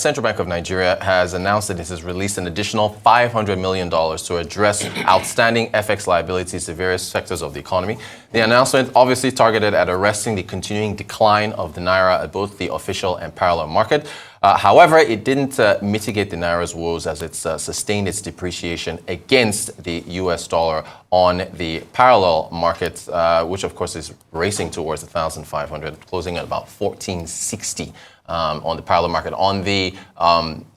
Central Bank of Nigeria has announced that it has released an additional $500 million to address outstanding FX liabilities to various sectors of the economy. The announcement obviously targeted at arresting the continuing decline of the Naira at both the official and parallel market. However, it didn't mitigate the Naira's woes as it sustained its depreciation against the US dollar on the parallel market, which of course is racing towards 1,500, closing at about 1460. On the parallel market. On the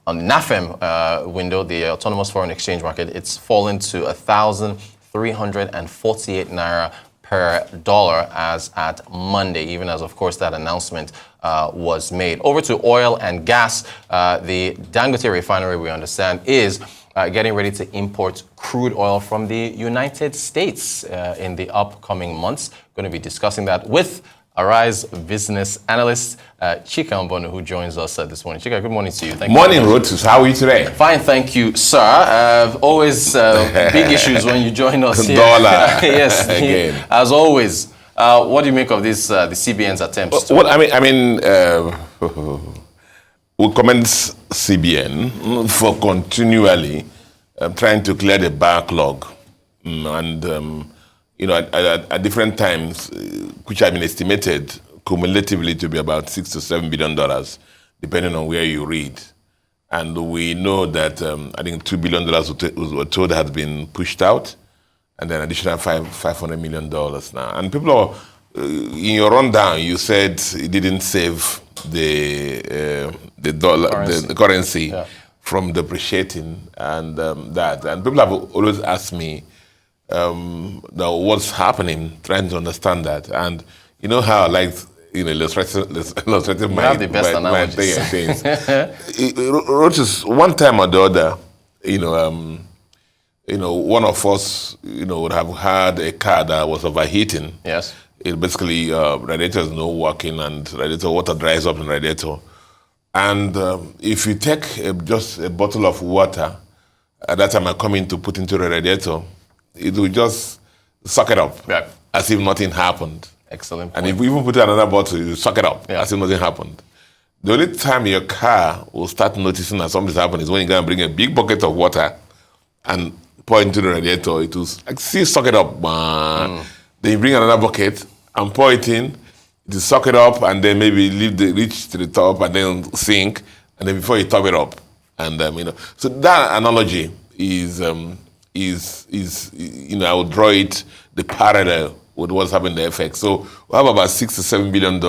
NAFEM window, the autonomous foreign exchange market, it's fallen to 1,348 Naira per dollar as at Monday, even as, of course, that announcement was made. Over to oil and gas. The Dangote Refinery, we understand, is getting ready to import crude oil from the United States in the upcoming months. Going to be discussing that with Arise Business Analyst Chika Mbonu, who joins us this morning. Chika, good morning to you. Thank you. Morning, Rotus. How are you today? Fine, thank you, sir. Always big issues when you join us here. Dollar. Yes, again. As always. What do you make of this, the CBN's attempts? Well, we commend CBN for continually trying to clear the backlog at different times, which have been estimated cumulatively to be about $6 to $7 billion, depending on where you read. And we know that I think $2 billion were told has been pushed out, and then additional $500 million now. And people are, in your rundown, you said it didn't save the currency from depreciating, and that. And people have always asked me, what's happening, trying to understand that. And you know how I like illustrative have the best analogies. Roaches, one time or the other, one of us, would have had a car that was overheating. Yes. It basically radiator is not working, and radiator water dries up in radiator. And if you take just a bottle of water, at that time I come in to put into the radiator, it will just suck it up, as if nothing happened. Excellent point. And if we even put another bottle, you suck it up, as if nothing happened. The only time your car will start noticing that something's happened is when you go and bring a big bucket of water and pour into the radiator. It will suck it up. Then you bring another bucket and pour it in. It will suck it up, and then maybe reach to the top and then sink, and then before you top it up. And so that analogy is I would draw it the parallel with what's happening in the FX. So we have about $6 to $7 billion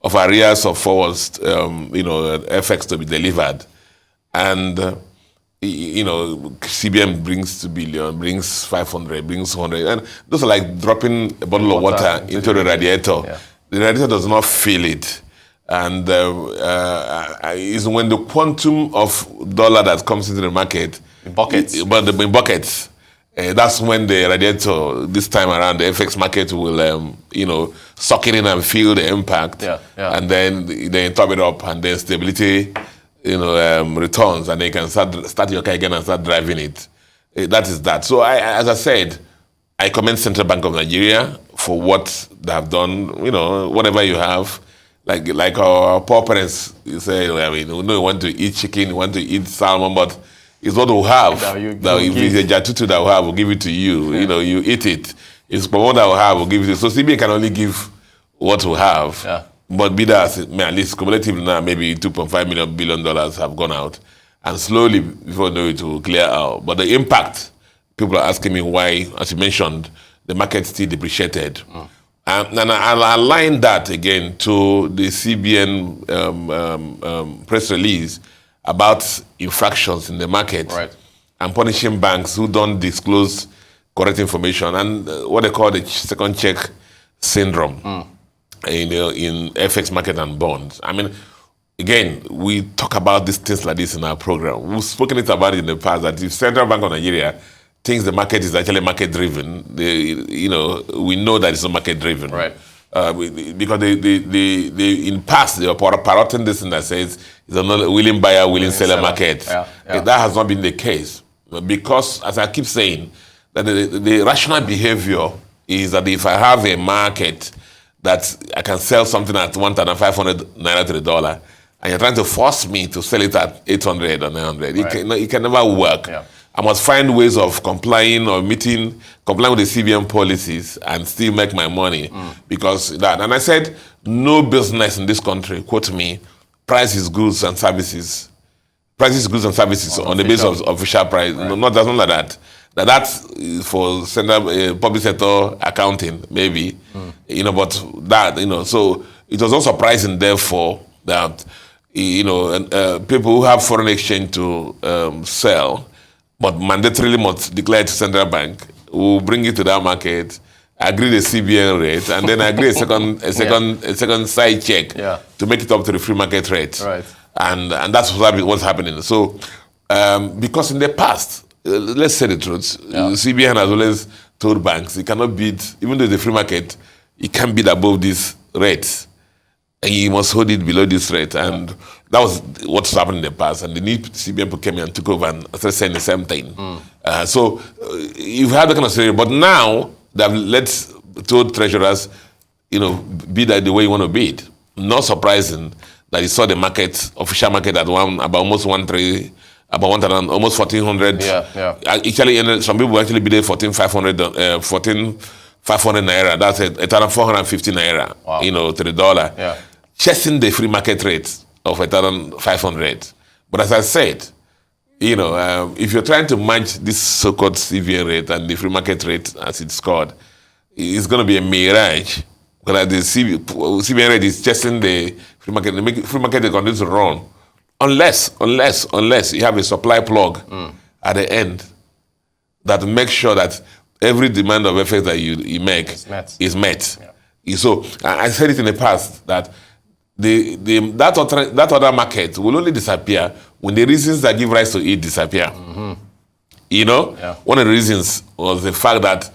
of arrears of forwards, FX to be delivered, and CBN brings $2 billion, brings 500, brings 100, and those are like dropping a bottle of water into the radiator. Yeah. The radiator does not feel it. And is when the quantum of dollar that comes into the market, in buckets, in buckets, that's when the radiator, this time around, the FX market will, suck it in and feel the impact, and then top it up, and then stability, returns, and then you can start your car again and start driving it. That is that. So as I said, I commend Central Bank of Nigeria for what they have done. Whatever you have. Like our poor parents, you say, we want to eat chicken, we want to eat salmon, but it's what we have. If it's a jatutu that we have, we'll give it to you. Yeah. You eat it. It's what that we have, we'll give it to you. So CBN can only give what we have. Yeah. But be that, at least cumulatively now, maybe $2.5 billion have gone out. And slowly, before you know it, will clear out. But the impact, people are asking me why, as you mentioned, the market still depreciated. And I'll align that again to the CBN press release about infractions in the market, and punishing banks who don't disclose correct information, and what they call the second check syndrome in FX market and bonds. Again, we talk about these things like this in our program. We've spoken about it in the past, that if Central Bank of Nigeria thinks the market is actually market-driven, we know that it's not market-driven. Right. Because they in past, they were parroting this thing that says it's a willing buyer, willing seller market. Yeah. That has not been the case. Because, as I keep saying, that the rational behavior is that if I have a market that I can sell something at 1,500 naira to the dollar, and you're trying to force me to sell it at 800 or 900. It can never work. Yeah. I must find ways of complying with the CBN policies and still make my money because that. And I said, no business in this country, quote me, prices goods and services. Prices goods and services on the basis of official price. Right. No, that's not like that. That's for central public sector accounting, maybe. But that, so it was not surprising, therefore, that, people who have foreign exchange to sell, but mandatorily must declare to central bank, will bring it to that market, agree the CBN rate, and then agree a second side check to make it up to the free market rate. Right. And that's what's happening. So, because in the past, let's say the truth, CBN has always told banks it cannot bid, even though it's a free market, it can't bid above this rate. And you must hold it below this rate. And that was what's happened in the past. And the new CBN came in and took over and started saying the same thing. So you've had that kind of scenario. But now they've told treasurers, bid the way you want to bid. Not surprising that you saw the market, official market at about almost 1,300, about 1,000, almost 1,400. Actually, some people actually bid 14,500, 14,500 naira. That's 1,450 naira. Wow. To the dollar. Chasing the free market rate of 1,500. But as I said, if you're trying to match this so-called CBN rate and the free market rate as it's called, it's going to be a mirage. Because the CBN rate is chasing the free market. The free market continues to run. Unless you have a supply plug at the end that makes sure that every demand of FX that you make is met. Yeah. So I said it in the past that that other market will only disappear when the reasons that give rise to it disappear. One of the reasons was the fact that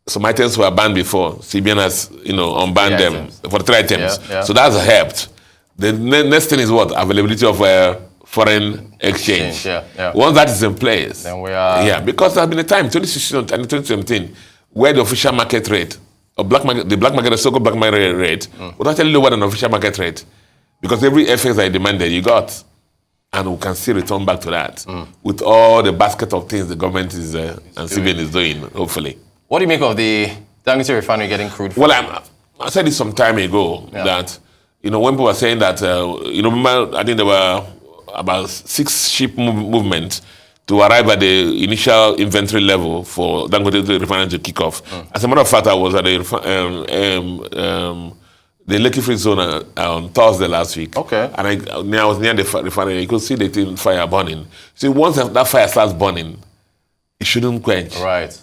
some items were banned before. CBN has, unbanned them for 3 items. So that's helped. The next thing is what? Availability of foreign exchange. Once that is in place, then we are... Yeah, because there has been a time, 2016 and 2017, where the official market rate, the black market, the so-called black market rate, was actually lower than the official market rate. Because every FX that you demanded, you got. And we can still return back to that with all the basket of things the government is and CBN is doing, hopefully. What do you make of the Dangote Refinery getting crude? Well, I said it some time ago that, when people were saying that, remember, I think there were about 6 ship movements to arrive at the initial inventory level for Dangote Refinery to kick off. As a matter of fact, I was at the Lekki Free Zone on Thursday last week. Okay. And I was near the refinery. You could see the fire burning. See, once that fire starts burning, it shouldn't quench. Right.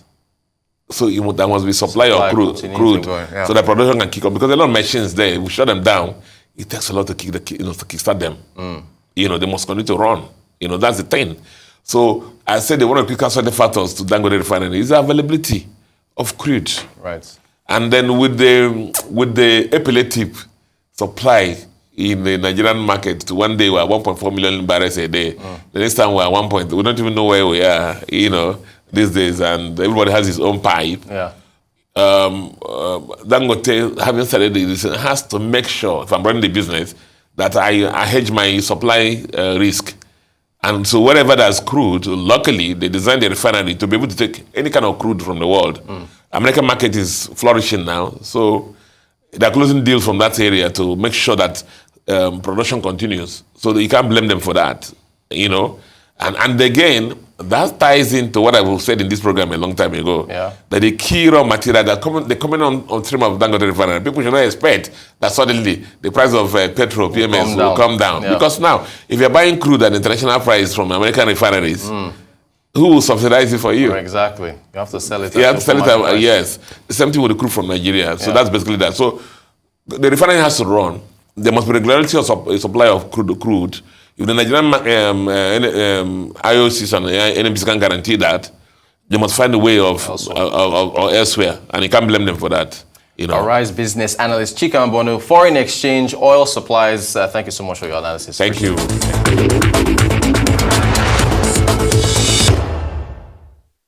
So there must be supply of crude so that production can kick off. Because a lot of machines there, we shut them down. It takes a lot to kickstart them. They must continue to run. That's the thing. So I said one of the quickest factors to Dangote Refinery is the availability of crude. Right. And then with the epileptic supply in the Nigerian market, to one day we're 1.4 million barrels a day. The next time we're 1. We don't even know where we are, these days, and everybody has his own pipe. Yeah. Dangote, having started this, has to make sure, if I'm running the business, that I hedge my supply risk. And so wherever there's crude, luckily, they designed the refinery to be able to take any kind of crude from the world. American market is flourishing now, so they're closing deals from that area to make sure that production continues. So you can't blame them for that, And again, that ties into what I said in this program a long time ago. That the key raw material that coming on stream of Dangote Refinery, people should not expect that suddenly the price of petrol, PMS, will come down. Because now, if you're buying crude at international price from American refineries, who will subsidize it for you? Exactly. You have to sell it. You have to sell it. Yes. The same thing with the crude from Nigeria. So that's basically that. So the refinery has to run. There must be regularity of supply of crude. If the Nigerian IOCs and NMBs can guarantee that, they must find a way of elsewhere, and you can't blame them for that. All right, Business Analyst Chika Mbonu, foreign exchange, oil supplies. Thank you so much for your analysis. Thank you.